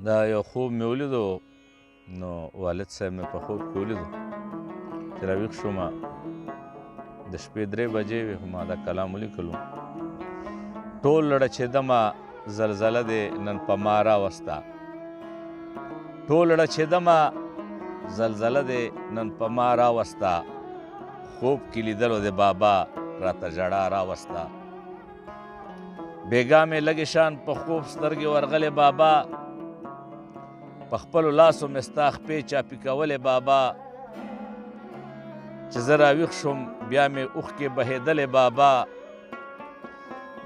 دا یو خوب مې ولیدو نو والد صاحب مې په خوب کې ولیدو چې راویښ شومه د شپې 3 بجې وې خو ما دا کلام ولیکلو ټول رړچېدمه زلزله دې نن په ما راوسته ټول رړچېدمه زلزله دې نن په ما راوسته خوب کې لیدلو د بابا راته ژړا راوسته بېګا مې لږې شان په خوب سترګې ورغلې بابا په خپلو لاسو مې ستا خپې چاپي کولې بابا چې زه راویښ شوم بیا مې اوښکې بهېدلې بابا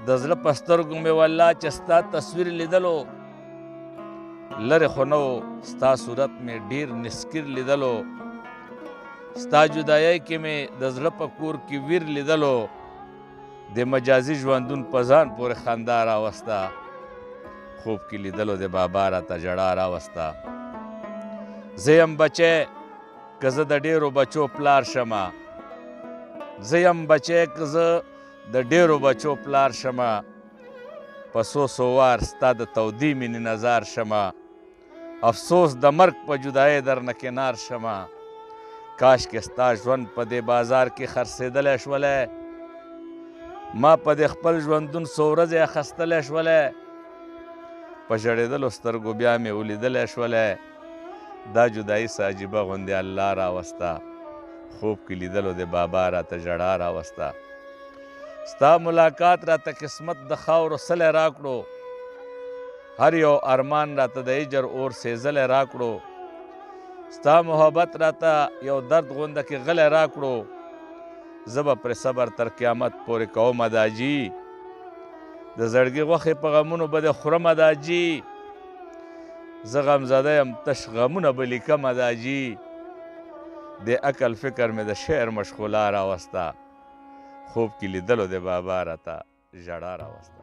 د زړه په سترګو مې والله چې ستا تصویر لیدلو لرې خو نه و ستا صورت مې ډېر نسکیر لیدلو ستا جدایۍ کې مې د زړه په کور کې ویر لیدلو د مجازي ژوندون په ځان پورې خندا راوسته خوب کې لیدلو د بابا راته ژړا راوسته زه یم بچی که زه د ډېرو بچو پلار شمه زه یم بچی که زه د ډېرو بچو پلار شمه په څو وار ستا د تودې مینې نظار شمه افسوس د مرګ په جدایۍ درنه کنار شمه کاشکې ستا ژوند په دې بازار کې خرڅېدلی شولی ما په دې خپل ژوندون څو ورځې اخیستلی شولی په ژړېدلو سترګو بیا مې ولیدلی شولی دا جدایي څه عجیبه غوندې الله راوسته خوب کې لیدلو د بابا راته ژړا راوسته ستا ملاقات راته قسمت د خاورو سلی راکړو هر یو ارمان راته د هجر اور سېزلی راکړو ستا محبت راته یو درد غونده کې غلی راکړو زه به پرې صبر تر قیامت پورې کومه دا جي د زړګي غوښې په غمونو به دې خورمه دا جي زه غمزده یم تش غمونه به لیکمه دا جي د عقل فکر مې د شعر مشغولا راوسته خوب کې لیدلو د بابا راته ژړا راوسته